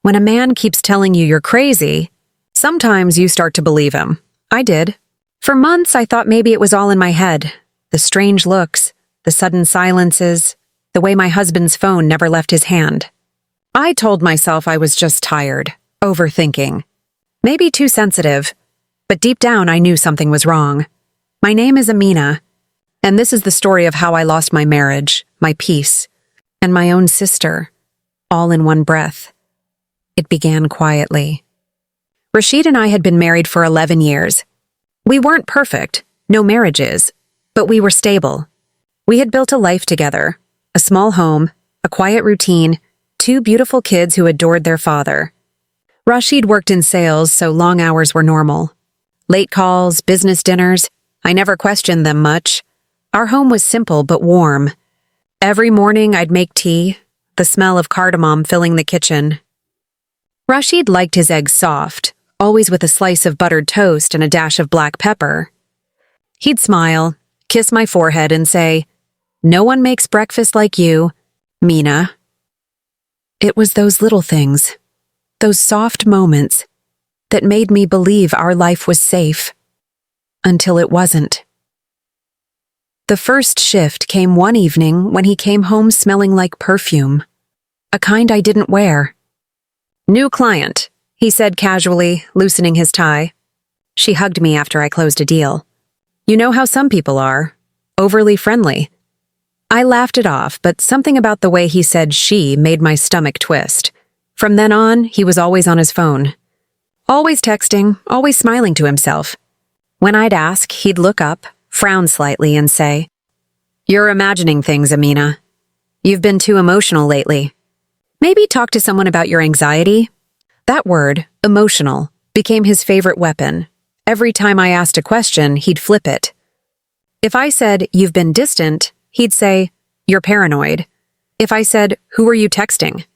When a man keeps telling you you're crazy, sometimes you start to believe him. I did. For months, I thought maybe it was all in my head. The strange looks, the sudden silences, the way my husband's phone never left his hand. I told myself I was just tired, overthinking. Maybe too sensitive, but deep down I knew something was wrong. My name is Amina, and this is the story of how I lost my marriage, my peace, and my own sister, all in one breath. It began quietly. Rashid and I had been married for 11 years. We weren't perfect, no marriage is, but we were stable. We had built a life together, a small home, a quiet routine, 2 beautiful kids who adored their father. Rashid worked in sales, so long hours were normal. Late calls, business dinners, I never questioned them much. Our home was simple but warm. Every morning I'd make tea, the smell of cardamom filling the kitchen. Rashid liked his eggs soft, always with a slice of buttered toast and a dash of black pepper. He'd smile, kiss my forehead and say, "No one makes breakfast like you, Mina." It was those little things, those soft moments, that made me believe our life was safe. Until it wasn't. The first shift came one evening when he came home smelling like perfume, a kind I didn't wear. "New client," he said casually, loosening his tie. She hugged me after I closed a deal. You know how some people are, overly friendly. I laughed it off, but something about the way he said "she" made my stomach twist. From then on, he was always on his phone. Always texting, always smiling to himself. When I'd ask, he'd look up, frown slightly, and say, "You're imagining things, Amina. You've been too emotional lately. Maybe talk to someone about your anxiety." That word, emotional, became his favorite weapon. Every time I asked a question, he'd flip it. If I said, "You've been distant," he'd say, "You're paranoid." If I said, "Who are you texting?"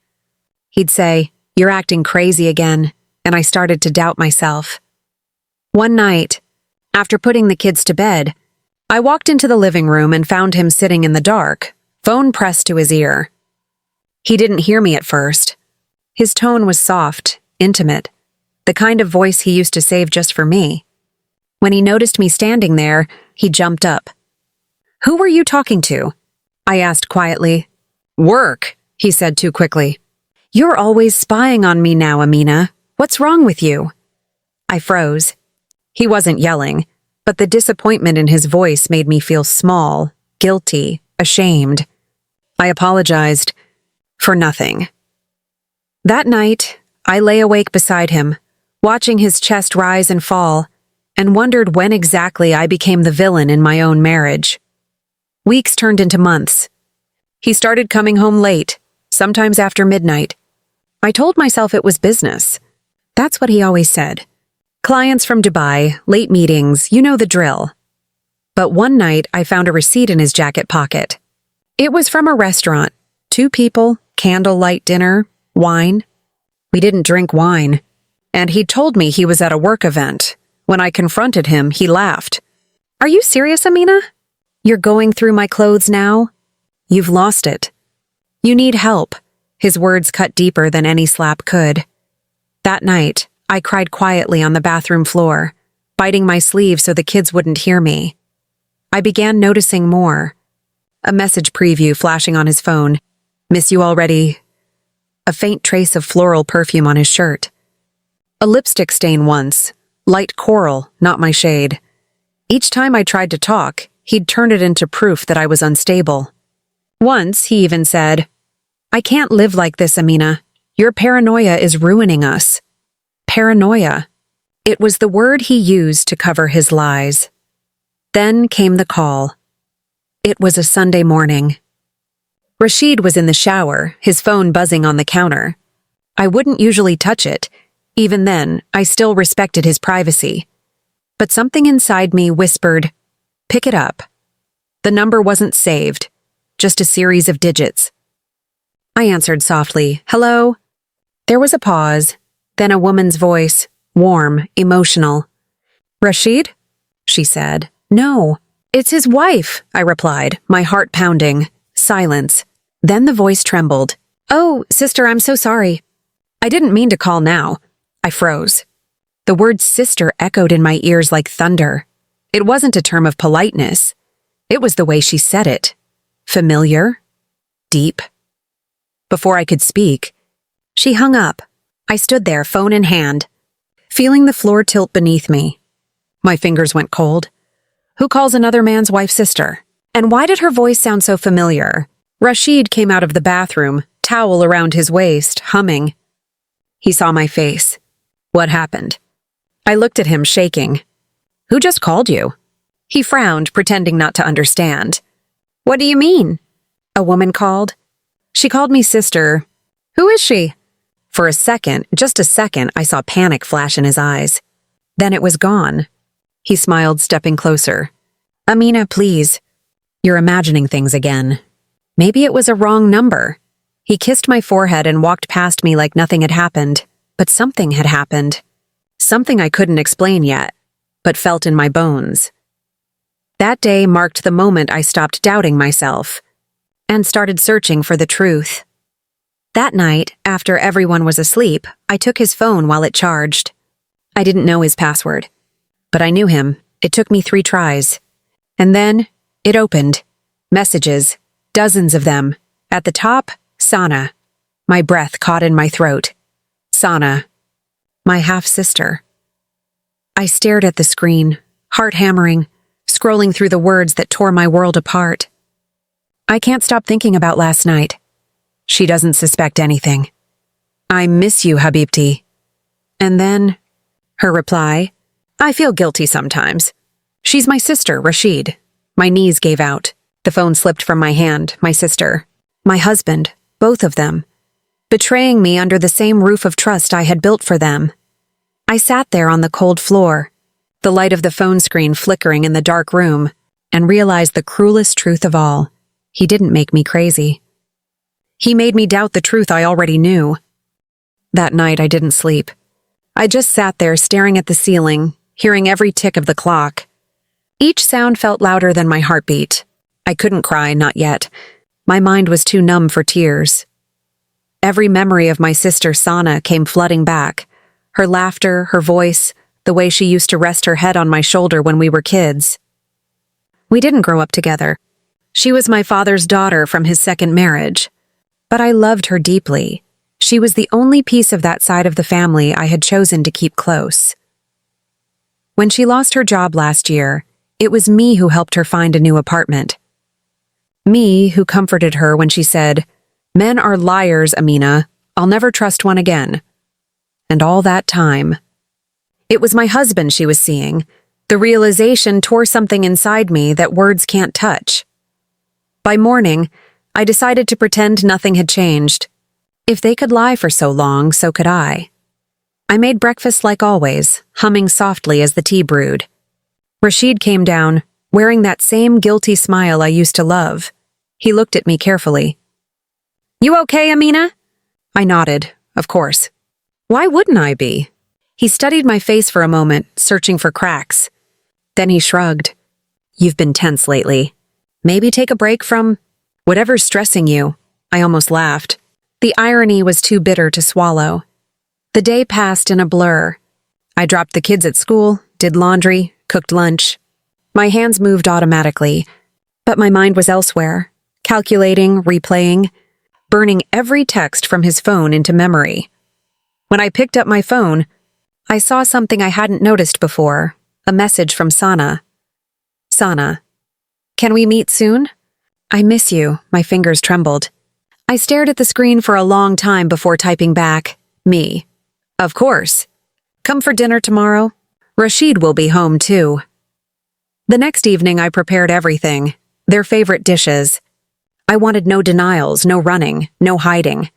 he'd say, "You're acting crazy again," and I started to doubt myself. One night, after putting the kids to bed, I walked into the living room and found him sitting in the dark, phone pressed to his ear. He didn't hear me at first. His tone was soft, intimate, the kind of voice he used to save just for me. When he noticed me standing there, he jumped up. "Who were you talking to?" I asked quietly. "Work," he said too quickly. "You're always spying on me now, Amina. What's wrong with you?" I froze. He wasn't yelling, but the disappointment in his voice made me feel small, guilty, ashamed. I apologized for nothing. That night, I lay awake beside him, watching his chest rise and fall, and wondered when exactly I became the villain in my own marriage. Weeks turned into months. He started coming home late, sometimes after midnight. I told myself it was business. That's what he always said. Clients from Dubai, late meetings, you know the drill. But one night, I found a receipt in his jacket pocket. It was from a restaurant. 2 people, candlelight dinner, wine. We didn't drink wine. And he told me he was at a work event. When I confronted him, he laughed. "Are you serious, Amina? You're going through my clothes now? You've lost it. You need help." His words cut deeper than any slap could. That night, I cried quietly on the bathroom floor, biting my sleeve so the kids wouldn't hear me. I began noticing more. A message preview flashing on his phone. "Miss you already." A faint trace of floral perfume on his shirt. A lipstick stain once, light coral, not my shade. Each time I tried to talk, he'd turn it into proof that I was unstable. Once, he even said, "I can't live like this, Amina. Your paranoia is ruining us." Paranoia. It was the word he used to cover his lies. Then came the call. It was a Sunday morning. Rashid was in the shower, his phone buzzing on the counter. I wouldn't usually touch it. Even then, I still respected his privacy. But something inside me whispered, "Pick it up." The number wasn't saved, just a series of digits. I answered softly, "Hello?" There was a pause, then a woman's voice, warm, emotional. "Rashid?" she said. "No, it's his wife," I replied, my heart pounding. Silence. Then the voice trembled. "Oh, sister, I'm so sorry." I didn't mean to call now. I froze. The word sister echoed in my ears like thunder. It wasn't a term of politeness. It was the way she said it. Familiar. Deep. Before I could speak, she hung up. I stood there, phone in hand, feeling the floor tilt beneath me. My fingers went cold. Who calls another man's wife sister? And why did her voice sound so familiar? Rashid came out of the bathroom, towel around his waist, humming. He saw my face. What happened? I looked at him, shaking. Who just called you? He frowned, pretending not to understand. What do you mean? A woman called. She called me sister. Who is she? For a second, just a second, I saw panic flash in his eyes. Then it was gone. He smiled, stepping closer. Amina, please. You're imagining things again. Maybe it was a wrong number. He kissed my forehead and walked past me like nothing had happened, but something had happened. Something I couldn't explain yet, but felt in my bones. That day marked the moment I stopped doubting myself and started searching for the truth. That night, after everyone was asleep, I took his phone while it charged. I didn't know his password, but I knew him. It took me 3 tries. And then, it opened. Messages, dozens of them. At the top, Sana. My breath caught in my throat. Sana. My half-sister. I stared at the screen, heart hammering, scrolling through the words that tore my world apart. I can't stop thinking about last night. She doesn't suspect anything. I miss you, Habibti. And then, her reply, I feel guilty sometimes. She's my sister, Rashid. My knees gave out. The phone slipped from my hand, my sister. My husband, both of them. Betraying me under the same roof of trust I had built for them. I sat there on the cold floor, the light of the phone screen flickering in the dark room, and realized the cruelest truth of all. He didn't make me crazy. He made me doubt the truth I already knew. That night I didn't sleep. I just sat there staring at the ceiling, hearing every tick of the clock. Each sound felt louder than my heartbeat. I couldn't cry, not yet. My mind was too numb for tears. Every memory of my sister Sana came flooding back. Her laughter, her voice, the way she used to rest her head on my shoulder when we were kids. We didn't grow up together. She was my father's daughter from his second marriage. But I loved her deeply. She was the only piece of that side of the family I had chosen to keep close. When she lost her job last year, it was me who helped her find a new apartment. Me who comforted her when she said, "Men are liars, Amina. I'll never trust one again." And all that time, it was my husband she was seeing. The realization tore something inside me that words can't touch. By morning, I decided to pretend nothing had changed. If they could lie for so long, so could I. I made breakfast like always, humming softly as the tea brewed. Rashid came down, wearing that same guilty smile I used to love. He looked at me carefully. "You okay, Amina?" I nodded, of course. Why wouldn't I be? He studied my face for a moment, searching for cracks. Then he shrugged. "You've been tense lately. Maybe take a break from whatever's stressing you." I almost laughed. The irony was too bitter to swallow. The day passed in a blur. I dropped the kids at school, did laundry, cooked lunch. My hands moved automatically, but my mind was elsewhere, calculating, replaying, burning every text from his phone into memory. When I picked up my phone, I saw something I hadn't noticed before, a message from Sana. "Sana, can we meet soon? I miss you." My fingers trembled. I stared at the screen for a long time before typing back, "Me. Of course. Come for dinner tomorrow. Rashid will be home too." The next evening I prepared everything, their favorite dishes. I wanted no denials, no running, no hiding.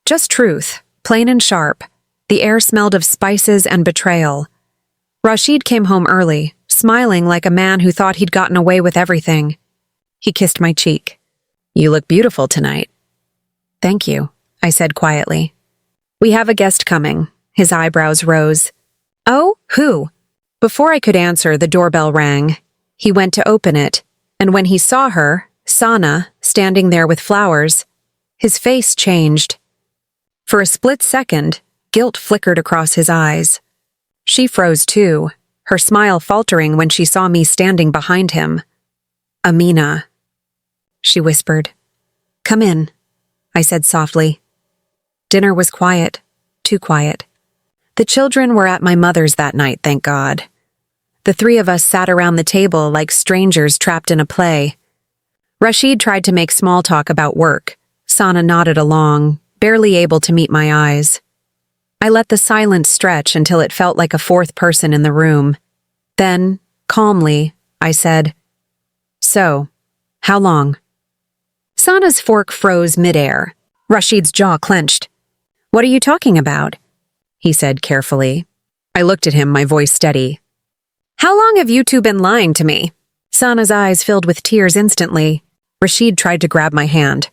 Just truth, plain and sharp. The air smelled of spices and betrayal. Rashid came home early, smiling like a man who thought he'd gotten away with everything. He kissed my cheek. "You look beautiful tonight." "Thank you," I said quietly. "We have a guest coming." His eyebrows rose. "Oh, who?" Before I could answer, the doorbell rang. He went to open it, and when he saw her, Sana, standing there with flowers, his face changed. For a split second, guilt flickered across his eyes. She froze too, her smile faltering when she saw me standing behind him. "Amina," she whispered. "Come in," I said softly. Dinner was quiet, too quiet. The children were at my mother's that night, thank God. The three of us sat around the table like strangers trapped in a play. Rashid tried to make small talk about work. Sana nodded along, barely able to meet my eyes. I let the silence stretch until it felt like a fourth person in the room. Then, calmly, I said, "So, how long?" Sana's fork froze midair. Rashid's jaw clenched. "What are you talking about?" he said carefully. I looked at him, my voice steady. "How long have you two been lying to me?" Sana's eyes filled with tears instantly. Rashid tried to grab my hand.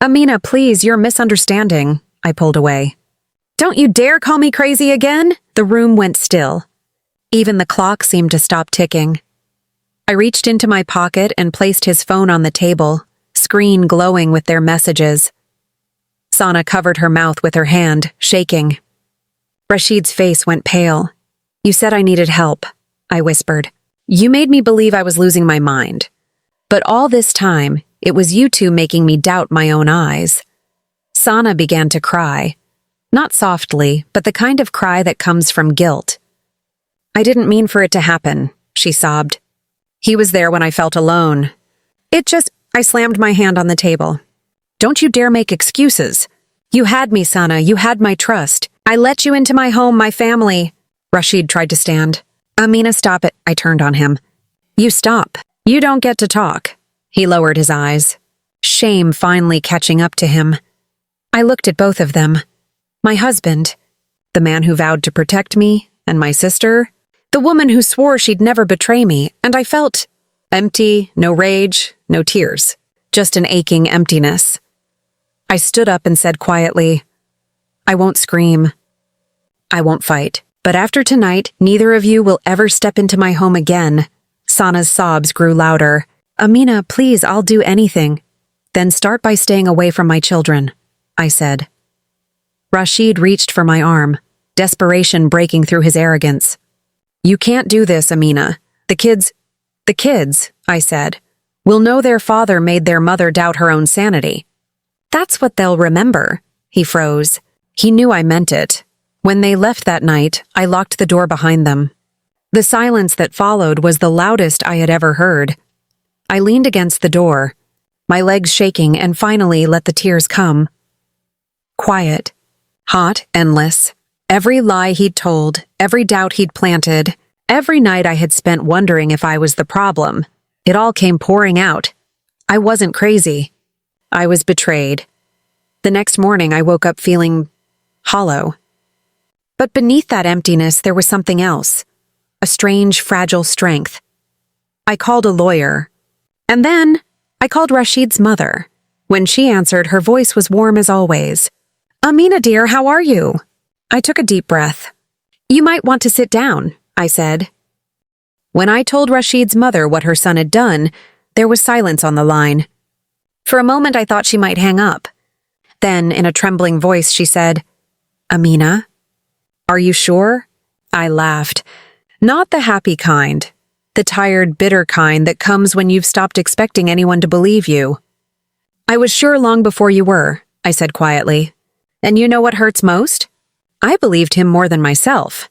"Amina, please, you're misunderstanding," I pulled away. "Don't you dare call me crazy again!" The room went still. Even the clock seemed to stop ticking. I reached into my pocket and placed his phone on the table, screen glowing with their messages. Sana covered her mouth with her hand, shaking. Rashid's face went pale. "You said I needed help," I whispered. "You made me believe I was losing my mind. But all this time, it was you two making me doubt my own eyes." Sana began to cry. Not softly, but the kind of cry that comes from guilt. "I didn't mean for it to happen," she sobbed. "He was there when I felt alone. I slammed my hand on the table. "Don't you dare make excuses. You had me, Sana, you had my trust. I let you into my home, my family." Rashid tried to stand. "Amina, stop it," I turned on him. "You stop. You don't get to talk." He lowered his eyes, shame finally catching up to him. I looked at both of them. My husband, the man who vowed to protect me, and my sister, the woman who swore she'd never betray me, and I felt empty, no rage, no tears, just an aching emptiness. I stood up and said quietly, "I won't scream. I won't fight. But after tonight, neither of you will ever step into my home again." Sana's sobs grew louder. "Amina, please, I'll do anything." "Then start by staying away from my children," I said. Rashid reached for my arm, desperation breaking through his arrogance. "You can't do this, Amina. The kids, I said, will know their father made their mother doubt her own sanity." "That's what they'll remember." He froze. He knew I meant it. When they left that night, I locked the door behind them. The silence that followed was the loudest I had ever heard. I leaned against the door, my legs shaking, and finally let the tears come. Quiet. Hot, endless. Every lie he'd told, every doubt he'd planted, every night I had spent wondering if I was the problem. It all came pouring out. I wasn't crazy. I was betrayed. The next morning I woke up feeling hollow. But beneath that emptiness there was something else. A strange, fragile strength. I called a lawyer. And then I called Rashid's mother. When she answered, her voice was warm as always. "Amina, dear, how are you?" I took a deep breath. "You might want to sit down," I said. When I told Rashid's mother what her son had done, there was silence on the line. For a moment I thought she might hang up. Then, in a trembling voice, she said, "Amina, are you sure?" I laughed. Not the happy kind. The tired, bitter kind that comes when you've stopped expecting anyone to believe you. "I was sure long before you were," I said quietly. "And you know what hurts most? I believed him more than myself."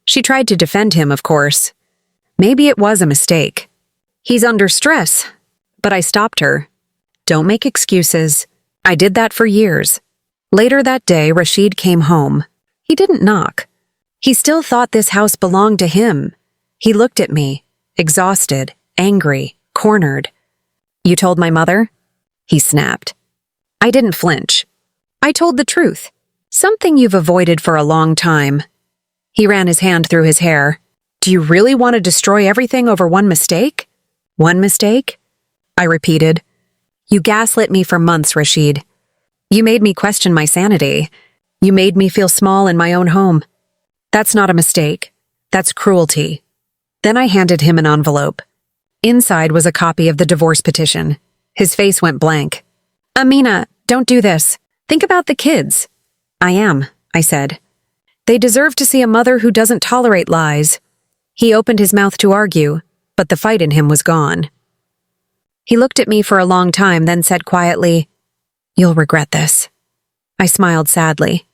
She tried to defend him, of course. Maybe it was a mistake. "He's under stress." But I stopped her. "Don't make excuses. I did that for years." Later that day, Rashid came home. He didn't knock. He still thought this house belonged to him. He looked at me, exhausted, angry, cornered. "You told my mother?" he snapped. I didn't flinch. I told the truth. "Something you've avoided for a long time." He ran his hand through his hair. "Do you really want to destroy everything over one mistake?" "One mistake?" I repeated. "You gaslit me for months, Rashid. You made me question my sanity. You made me feel small in my own home. That's not a mistake. That's cruelty." Then I handed him an envelope. Inside was a copy of the divorce petition. His face went blank. "Amina, don't do this. Think about the kids." I am, I said. They deserve to see a mother who doesn't tolerate lies. He opened his mouth to argue, but the fight in him was gone. He looked at me for a long time, then said quietly, "You'll regret this." I smiled sadly.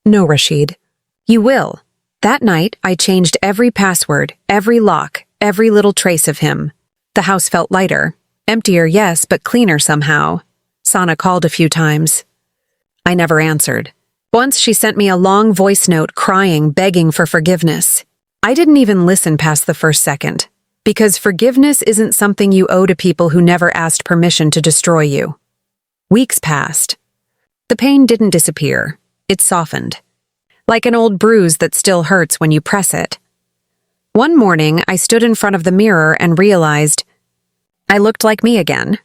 "No, Rashid. You will." That night, I changed every password, every lock, every little trace of him. The house felt lighter. Emptier, yes, but cleaner somehow. Sana called a few times. I never answered. Once she sent me a long voice note crying, begging for forgiveness. I didn't even listen past the first second, because forgiveness isn't something you owe to people who never asked permission to destroy you. Weeks passed. The pain didn't disappear. It softened. Like an old bruise that still hurts when you press it. One morning, I stood in front of the mirror and realized I looked like me again.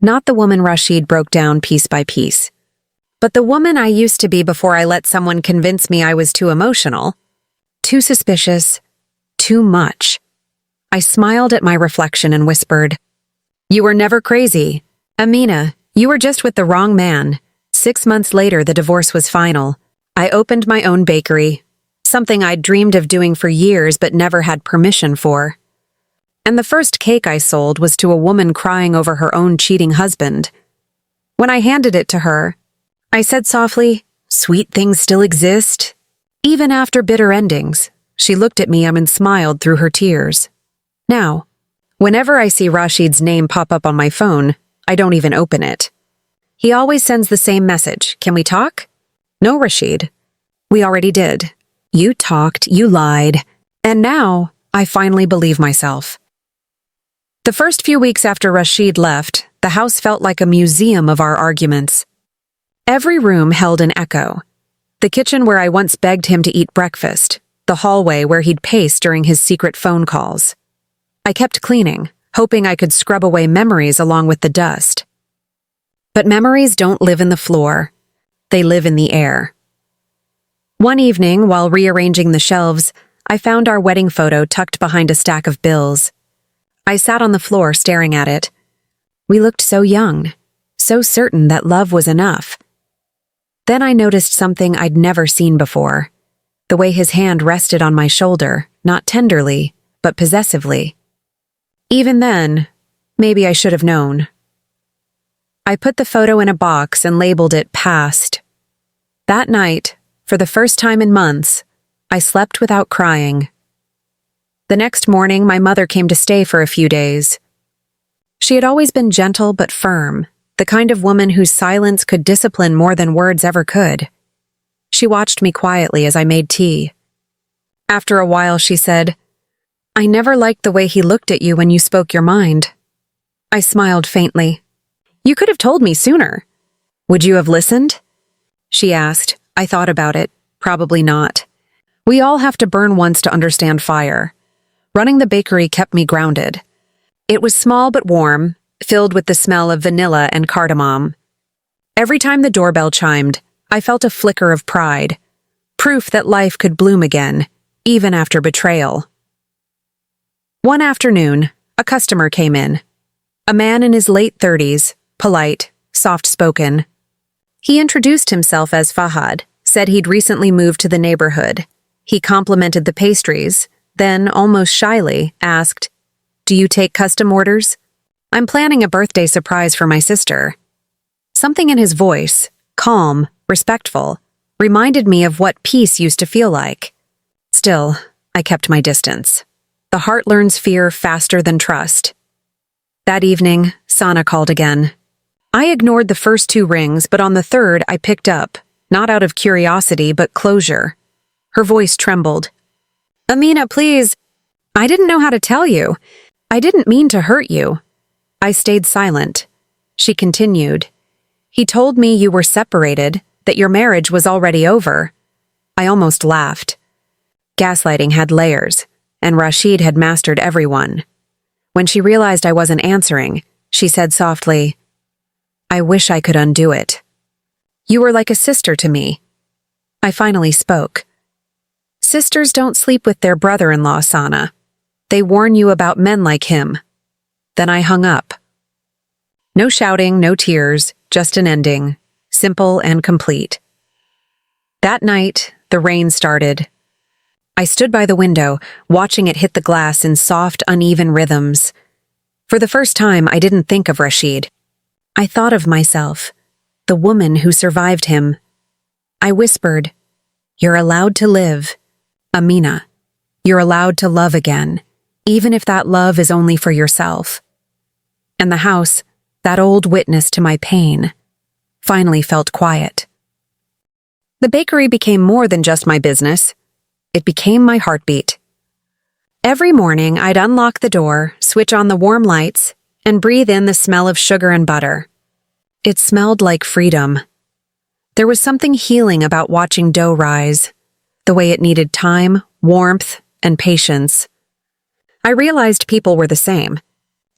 Not the woman Rashid broke down piece by piece, but the woman I used to be before I let someone convince me I was too emotional, too suspicious, too much. I smiled at my reflection and whispered, "You were never crazy. Amina, you were just with the wrong man." 6 months later, the divorce was final. I opened my own bakery, something I'd dreamed of doing for years but never had permission for. And the first cake I sold was to a woman crying over her own cheating husband. When I handed it to her, I said softly, "Sweet things still exist, even after bitter endings." She looked at me and smiled through her tears. Now, whenever I see Rashid's name pop up on my phone, I don't even open it. He always sends the same message, "Can we talk?" "No, Rashid. We already did. You talked, you lied, and now I finally believe myself." The first few weeks after Rashid left, the house felt like a museum of our arguments. Every room held an echo. The kitchen where I once begged him to eat breakfast, the hallway where he'd pace during his secret phone calls. I kept cleaning, hoping I could scrub away memories along with the dust. But memories don't live in the floor. They live in the air. One evening, while rearranging the shelves, I found our wedding photo tucked behind a stack of bills. I sat on the floor staring at it. We looked so young, so certain that love was enough. Then I noticed something I'd never seen before. The way his hand rested on my shoulder, not tenderly, but possessively. Even then, maybe I should have known. I put the photo in a box and labeled it past. That night, for the first time in months, I slept without crying. The next morning, my mother came to stay for a few days. She had always been gentle but firm, the kind of woman whose silence could discipline more than words ever could. She watched me quietly as I made tea. After a while, she said, "I never liked the way he looked at you when you spoke your mind." I smiled faintly. "You could have told me sooner." "Would you have listened?" she asked. I thought about it. Probably not. We all have to burn once to understand fire. Running the bakery kept me grounded. It was small but warm, filled with the smell of vanilla and cardamom. Every time the doorbell chimed, I felt a flicker of pride, proof that life could bloom again, even after betrayal. One afternoon, a customer came in. A man in his late 30s, polite, soft-spoken. He introduced himself as Fahad, said he'd recently moved to the neighborhood. He complimented the pastries, then, almost shyly, asked, "Do you take custom orders? I'm planning a birthday surprise for my sister." Something in his voice, calm, respectful, reminded me of what peace used to feel like. Still, I kept my distance. The heart learns fear faster than trust. That evening, Sana called again. I ignored the first 2 rings, but on the third I picked up, not out of curiosity but closure. Her voice trembled. "Amina, please." "I didn't know how to tell you. I didn't mean to hurt you." I stayed silent. She continued. "He told me you were separated, that your marriage was already over." I almost laughed. Gaslighting had layers, and Rashid had mastered everyone. When she realized I wasn't answering, she said softly, "I wish I could undo it. You were like a sister to me." I finally spoke. "Sisters don't sleep with their brother-in-law, Sana. They warn you about men like him." Then I hung up. No shouting, no tears, just an ending, simple and complete. That night, the rain started. I stood by the window, watching it hit the glass in soft, uneven rhythms. For the first time, I didn't think of Rashid. I thought of myself, the woman who survived him. I whispered, "You're allowed to live. Amina, you're allowed to love again, even if that love is only for yourself." And the house, that old witness to my pain, finally felt quiet. The bakery became more than just my business. It became my heartbeat. Every morning, I'd unlock the door, switch on the warm lights, and breathe in the smell of sugar and butter. It smelled like freedom. There was something healing about watching dough rise, the way it needed time, warmth, and patience. I realized people were the same.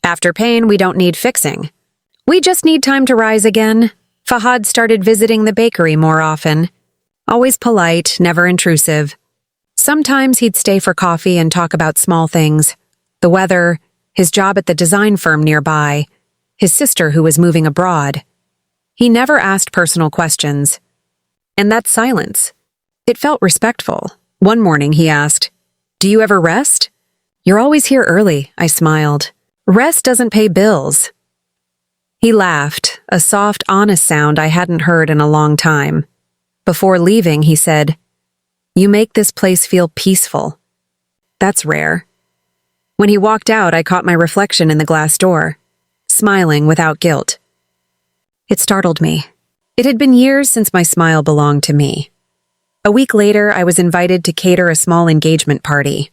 After pain, we don't need fixing. We just need time to rise again. Fahad started visiting the bakery more often. Always polite, never intrusive. Sometimes he'd stay for coffee and talk about small things. The weather, his job at the design firm nearby, his sister who was moving abroad. He never asked personal questions. And that silence, it felt respectful. One morning he asked, "Do you ever rest?" "You're always here early," I smiled. "Rest doesn't pay bills." He laughed, a soft, honest sound I hadn't heard in a long time. Before leaving, he said, "You make this place feel peaceful." That's rare. When he walked out, I caught my reflection in the glass door, smiling without guilt. It startled me. It had been years since my smile belonged to me. A week later, I was invited to cater a small engagement party.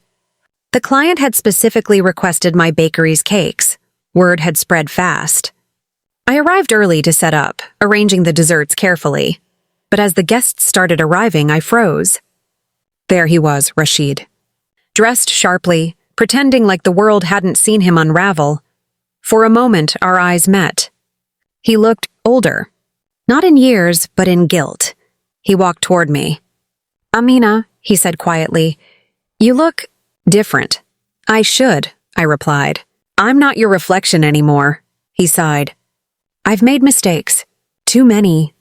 The client had specifically requested my bakery's cakes. Word had spread fast. I arrived early to set up, arranging the desserts carefully. But as the guests started arriving, I froze. There he was, Rashid. Dressed sharply, pretending like the world hadn't seen him unravel. For a moment, our eyes met. He looked older. Not in years, but in guilt. He walked toward me. "Amina," he said quietly, "you look different." "I should," I replied. "I'm not your reflection anymore," he sighed. "I've made mistakes. Too many."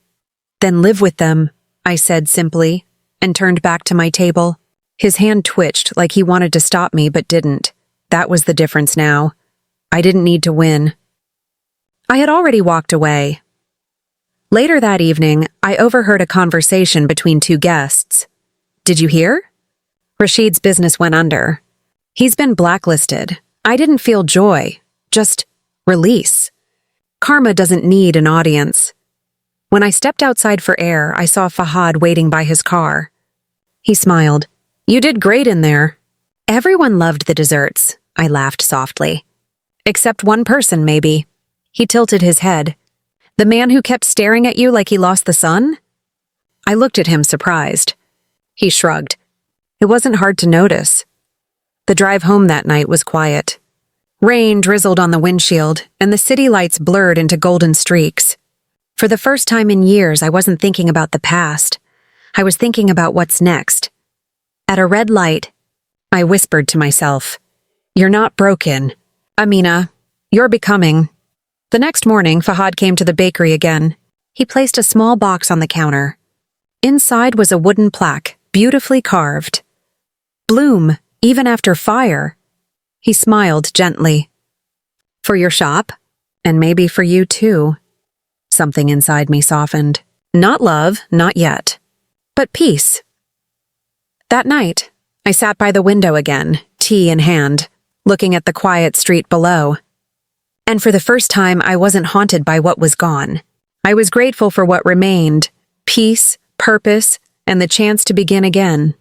"Then live with them," I said simply, and turned back to my table. His hand twitched like he wanted to stop me but didn't. That was the difference now. I didn't need to win. I had already walked away. Later that evening, I overheard a conversation between two guests. "Did you hear? Rashid's business went under. He's been blacklisted." I didn't feel joy, just release. Karma doesn't need an audience. When I stepped outside for air, I saw Fahad waiting by his car. He smiled. "You did great in there." "Everyone loved the desserts," I laughed softly. "Except one person, maybe." He tilted his head. "The man who kept staring at you like he lost the sun?" I looked at him surprised. He shrugged. It wasn't hard to notice. The drive home that night was quiet. Rain drizzled on the windshield, and the city lights blurred into golden streaks. For the first time in years, I wasn't thinking about the past. I was thinking about what's next. At a red light, I whispered to myself, "You're not broken. Amina, you're becoming." The next morning, Fahad came to the bakery again. He placed a small box on the counter. Inside was a wooden plaque, beautifully carved. "Bloom, even after fire." He smiled gently. "For your shop, and maybe for you too." Something inside me softened. Not love, not yet, but peace. That night, I sat by the window again, tea in hand, looking at the quiet street below. And for the first time, I wasn't haunted by what was gone. I was grateful for what remained, peace, purpose, and the chance to begin again.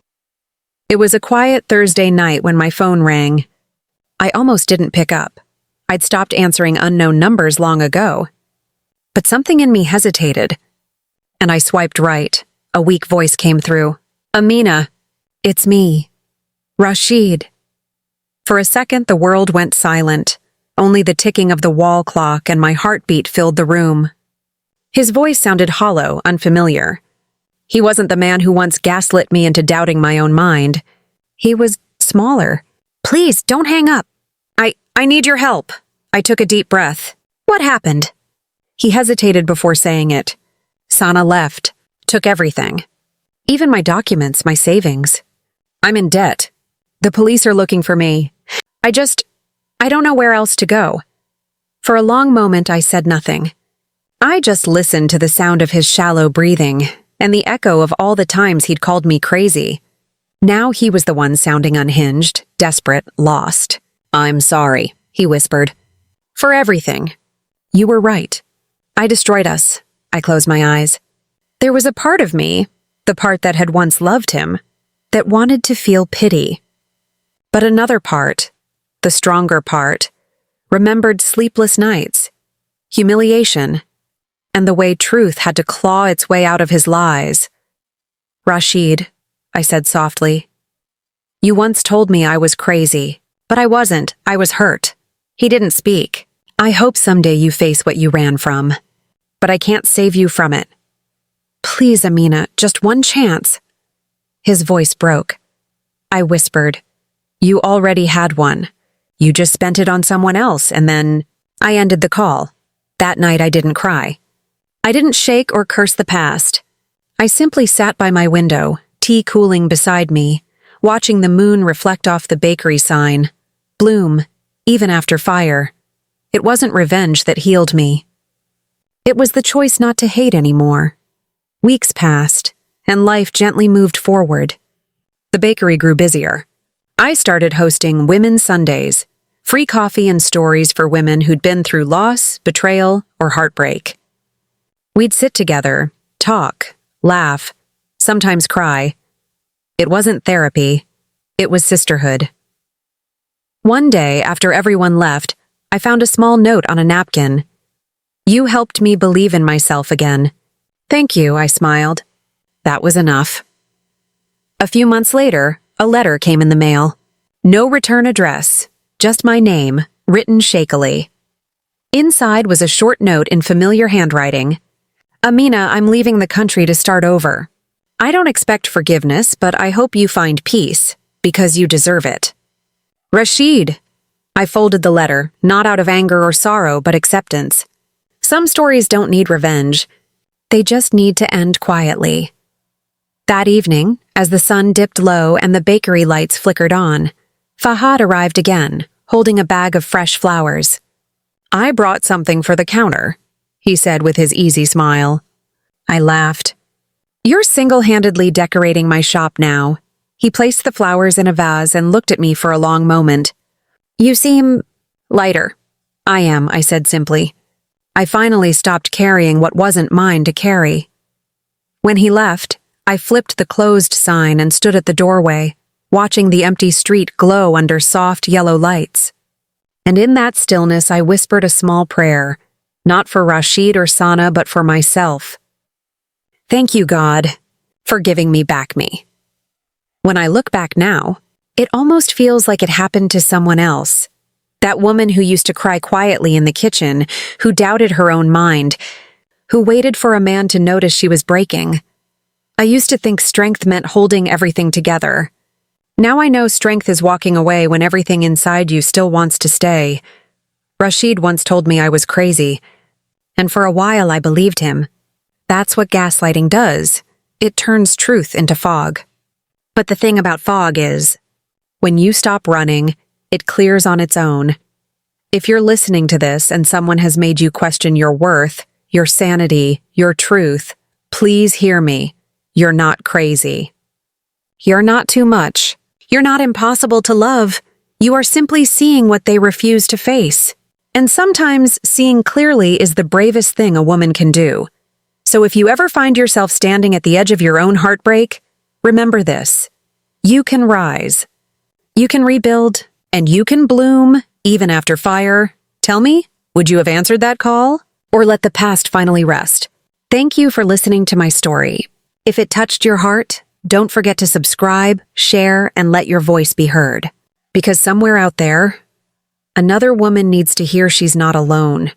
It was a quiet Thursday night when my phone rang. I almost didn't pick up. I'd stopped answering unknown numbers long ago. But something in me hesitated, and I swiped right. A weak voice came through. "Amina, it's me. Rashid." For a second, the world went silent. Only the ticking of the wall clock and my heartbeat filled the room. His voice sounded hollow, unfamiliar. He wasn't the man who once gaslit me into doubting my own mind. He was smaller. "Please, don't hang up. I need your help." I took a deep breath. "What happened?" He hesitated before saying it. "Sana left, took everything." Even my documents, my savings. I'm in debt. The police are looking for me. I don't know where else to go. For a long moment, I said nothing. I just listened to the sound of his shallow breathing and the echo of all the times he'd called me crazy. Now he was the one sounding unhinged, desperate, lost. "I'm sorry," he whispered. "For everything. You were right. I destroyed us." I closed my eyes. There was a part of me, the part that had once loved him, that wanted to feel pity. But another part, the stronger part, remembered sleepless nights, humiliation, and the way truth had to claw its way out of his lies. "Rashid," I said softly, "you once told me I was crazy, but I wasn't. I was hurt." He didn't speak. "I hope someday you face what you ran from, but I can't save you from it. Please, Amina, just one chance." His voice broke. I whispered, "You already had one. You just spent it on someone else, and then..." I ended the call. That night I didn't cry. I didn't shake or curse the past. I simply sat by my window, tea cooling beside me, watching the moon reflect off the bakery sign. Bloom, even after fire. It wasn't revenge that healed me. It was the choice not to hate anymore. Weeks passed, and life gently moved forward. The bakery grew busier. I started hosting Women's Sundays, free coffee and stories for women who'd been through loss, betrayal, or heartbreak. We'd sit together, talk, laugh, sometimes cry. It wasn't therapy. It was sisterhood. One day, after everyone left, I found a small note on a napkin. "You helped me believe in myself again." "Thank you," I smiled. That was enough. A few months later, a letter came in the mail. No return address, just my name, written shakily. Inside was a short note in familiar handwriting. "Amina, I'm leaving the country to start over. I don't expect forgiveness, but I hope you find peace, because you deserve it. Rashid." I folded the letter, not out of anger or sorrow, but acceptance. Some stories don't need revenge. They just need to end quietly. That evening, as the sun dipped low and the bakery lights flickered on, Fahad arrived again, holding a bag of fresh flowers. "I brought something for the counter," he said with his easy smile. I laughed. "You're single-handedly decorating my shop now." He placed the flowers in a vase and looked at me for a long moment. "You seem lighter." "I am," I said simply. I finally stopped carrying what wasn't mine to carry. When he left, I flipped the closed sign and stood at the doorway, watching the empty street glow under soft yellow lights. And in that stillness, I whispered a small prayer, not for Rashid or Sana, but for myself. "Thank you, God, for giving me back me." When I look back now, it almost feels like it happened to someone else. That woman who used to cry quietly in the kitchen, who doubted her own mind, who waited for a man to notice she was breaking. I used to think strength meant holding everything together. Now I know strength is walking away when everything inside you still wants to stay. Rashid once told me I was crazy, and for a while I believed him. That's what gaslighting does. It turns truth into fog. But the thing about fog is, when you stop running, it clears on its own. If you're listening to this and someone has made you question your worth, your sanity, your truth, please hear me. You're not crazy. You're not too much. You're not impossible to love. You are simply seeing what they refuse to face. And sometimes seeing clearly is the bravest thing a woman can do. So if you ever find yourself standing at the edge of your own heartbreak, remember this. You can rise. You can rebuild, and you can bloom, even after fire. Tell me, would you have answered that call? Or let the past finally rest? Thank you for listening to my story. If it touched your heart, don't forget to subscribe, share, and let your voice be heard. Because somewhere out there, another woman needs to hear she's not alone.